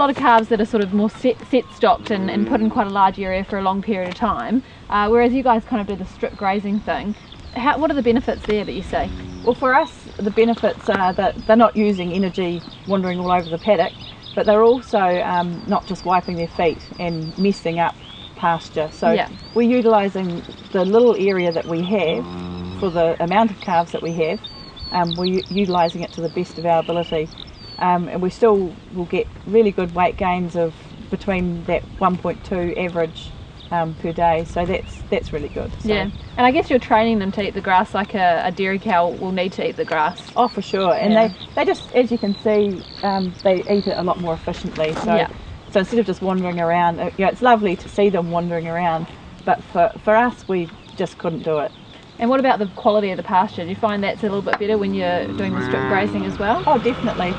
lot of calves that are sort of more set stocked and put in quite a large area for a long period of time, whereas you guys kind of do the strip grazing thing. What are the benefits there that you see? Well, for us, the benefits are that they're not using energy wandering all over the paddock, but they're also not just wiping their feet and messing up pasture. So we're utilising the little area that we have for the amount of calves that we have. We're utilising it to the best of our ability, and we still will get really good weight gains of between that 1.2 average per day, so that's really good. So. Yeah, and I guess you're training them to eat the grass like a dairy cow will need to eat the grass. Oh, for sure, and they just, as you can see, they eat it a lot more efficiently. So so instead of just wandering around, it's lovely to see them wandering around, but for us, we just couldn't do it. And what about the quality of the pasture? Do you find that's a little bit better when you're doing the strip grazing as well? Oh, definitely.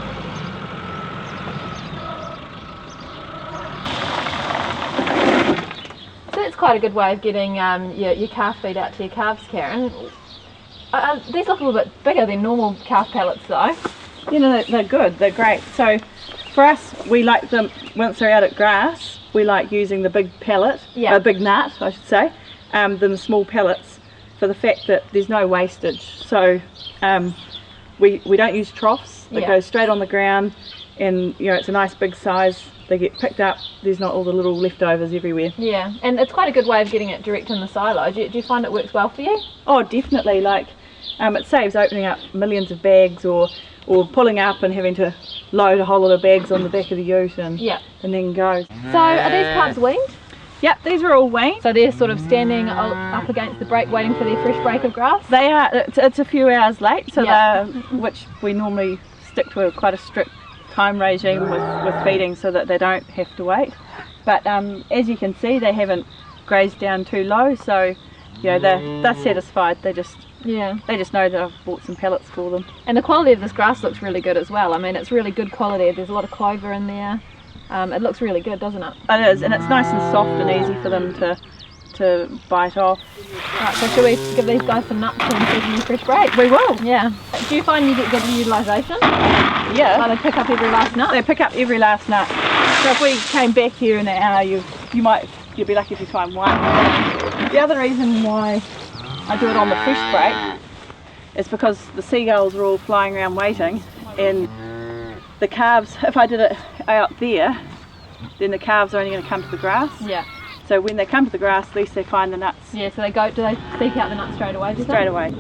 That's quite a good way of getting your calf feed out to your calves, Karen. These look a little bit bigger than normal calf pellets though. You know, they're good, they're great. So for us, we like them, once they're out at grass, we like using the big pellet, big nut I should say, than the small pellets, for the fact that there's no wastage. So we don't use troughs, they go straight on the ground, and it's a nice big size. They get picked up, there's not all the little leftovers everywhere. Yeah, and it's quite a good way of getting it direct in the silo. Do you find it works well for you? Oh, definitely. Like, it saves opening up millions of bags or pulling up and having to load a whole lot of bags on the back of the ute and then go. So are these calves weaned? Yep, these are all weaned. So they're sort of standing up against the break waiting for their fresh break of grass? They are. It's a few hours late, so which we normally stick to quite a strict time regime with feeding so that they don't have to wait, but as you can see, they haven't grazed down too low, so they're satisfied. They just know that I've bought some pellets for them. And the quality of this grass looks really good as well. I mean, it's really good quality. There's a lot of clover in there. It looks really good, doesn't it? It is, and it's nice and soft and easy for them to bite off. Right, so should we give these guys some nuts and feed them a fresh break? We will. Yeah. Do you find you get good utilisation? Yeah. Like they pick up every last nut? They pick up every last nut. So if we came back here in an hour, you'd be lucky if you find one. The other reason why I do it on the fresh break is because the seagulls are all flying around waiting, and the calves, if I did it out there, then the calves are only going to come to the grass. Yeah. So when they come to the grass, at least they find the nuts. Yeah, so do they seek out the nuts straight away? Straight away.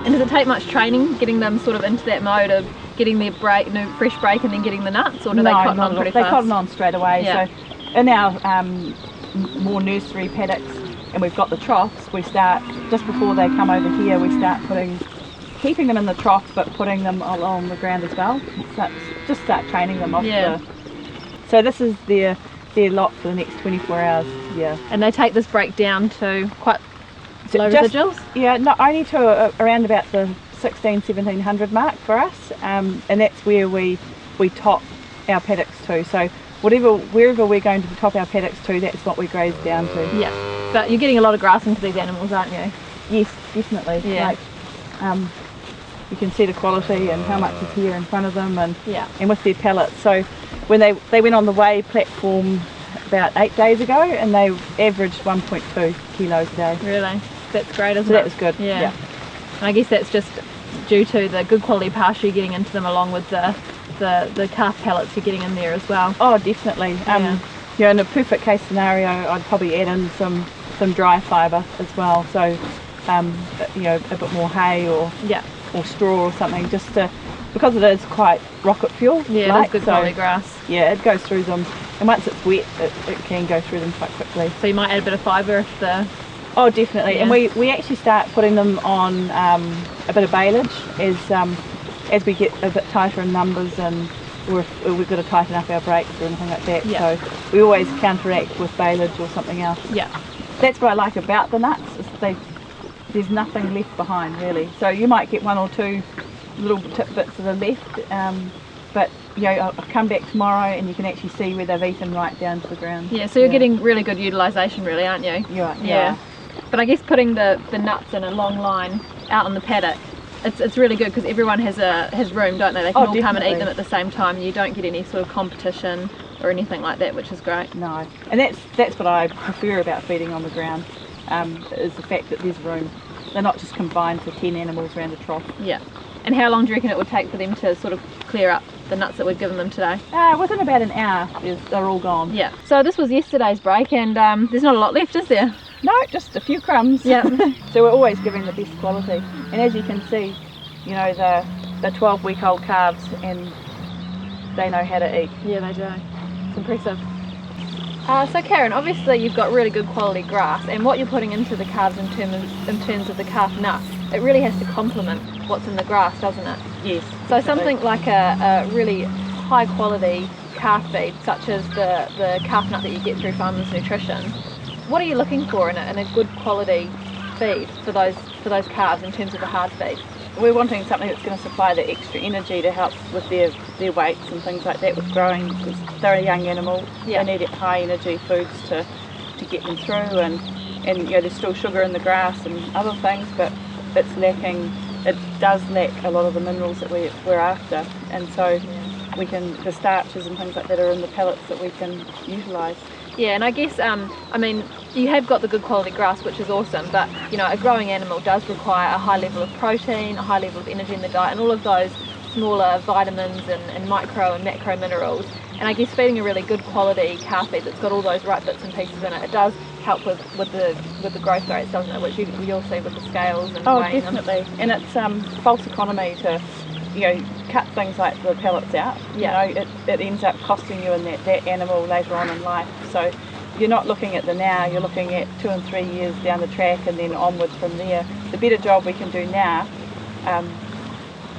And does it take much training getting them sort of into that mode of getting their fresh break and then getting the nuts, or do they cotton on pretty fast? They cotton on straight away. Yeah. So in our more nursery paddocks, and we've got the troughs, we start, just before they come over here, we start keeping them in the troughs but putting them along the ground as well. Just start training them off So this is their lot for the next 24 hours. Yeah. And they take this break down to quite low residuals? Yeah, not only to around about the 1700 mark for us, and that's where we top our paddocks to. So wherever we're going to top our paddocks to, that's what we graze down to. Yeah. But you're getting a lot of grass into these animals, aren't you? Yes, definitely. Yeah. Like, you can see the quality and how much is here in front of them, and with their pellets. So when they went on the weigh platform about 8 days ago, and they averaged 1.2 kilos a day. Really? That's great, isn't it? So that was good. Yeah. And I guess that's just due to the good quality pasture you're getting into them, along with the calf pellets you're getting in there as well. Oh, definitely. In a perfect case scenario, I'd probably add in some dry fibre as well. So a bit more hay or straw or something, just to, because it is quite rocket fuel. Yeah, it is good quality grass. Yeah, it goes through them, and once it's wet, it can go through them quite quickly. So you might add a bit of fibre if the... Oh, definitely. And we actually start putting them on a bit of baleage as we get a bit tighter in numbers, and or if we've got to tighten up our brakes or anything like that. So we always counteract with baleage or something else. Yeah. That's what I like about the nuts, is there's nothing left behind really. So you might get one or two little tidbits that are left, but I'll come back tomorrow and you can actually see where they've eaten right down to the ground. Yeah, so you're getting really good utilisation really, aren't you? Yeah. But I guess putting the nuts in a long line out on the paddock it's really good because everyone has room, don't they? They can all come and eat definitely. them at the same time. You don't get any sort of competition or anything like that, which is great. No, and that's what I prefer about feeding on the ground, is the fact that there's room. They're not just combined to 10 animals around a trough. Yeah. And how long do you reckon it would take for them to sort of clear up the nuts that we've given them today? Within about an hour, they're all gone. Yeah. So this was yesterday's break, and there's not a lot left, is there? No, just a few crumbs. Yeah. So we're always giving the best quality. And as you can see, you know, the 12-week-old calves, and they know how to eat. Yeah, they do. It's impressive. So Karen, obviously you've got really good quality grass, and what you're putting into the calves in terms of the calf nut, it really has to complement what's in the grass, doesn't it? Yes. So something like a really high quality calf feed, such as the calf nut that you get through Farmers Nutrition, what are you looking for in a good quality feed for those calves in terms of the hard feed? We're wanting something that's going to supply the extra energy to help with their weights and things like that with growing, because they're a young animal. Yeah. They need high energy foods to get them through, and you know, there's still sugar in the grass and other things, but it does lack a lot of the minerals that we're after, and so the starches and things like that are in the pellets that we can utilise. Yeah, and I guess, I mean, you have got the good quality grass, which is awesome, but, you know, a growing animal does require a high level of protein, a high level of energy in the diet, and all of those smaller vitamins and micro and macro minerals. And I guess feeding a really good quality calf feed that's got all those right bits and pieces in it, it does help with the growth rates, doesn't it? Which you'll see with the scales and weighing them. Definitely. And it's false economy to, you know, cut things like the pellets out. Yeah. You know, it ends up costing you in that animal later on in life. So you're not looking at the now, you're looking at 2 and 3 years down the track and then onward from there. The better job we can do now,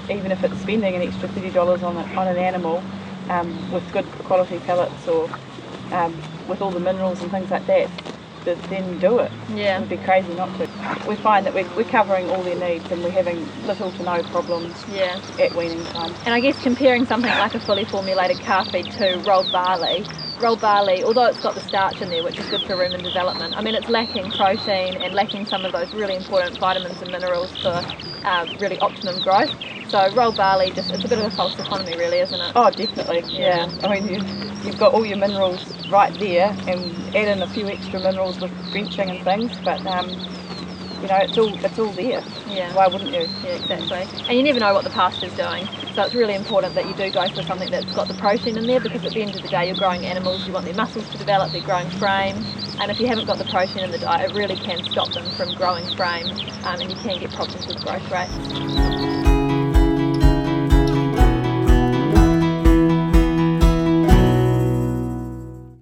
even if it's spending an extra $30 on an animal, with good quality pellets or with all the minerals and things like that, then do it. Yeah. It would be crazy not to. We find that we're covering all their needs and we're having little to no problems at weaning time. And I guess comparing something like a fully formulated calf feed to rolled barley, although it's got the starch in there, which is good for rumen development, I mean, it's lacking protein and lacking some of those really important vitamins and minerals for really optimum growth. So rolled barley, it's a bit of a false economy really, isn't it? Oh, definitely, yeah. I mean, you've got all your minerals right there, and add in a few extra minerals with drenching and things, but you know, it's all there. Yeah. Why wouldn't you? Yeah, exactly. And you never know what the pasture's doing, so it's really important that you do go for something that's got the protein in there, because at the end of the day you're growing animals, you want their muscles to develop, their growing frame, and if you haven't got the protein in the diet, it really can stop them from growing frame, and you can get problems with growth rate.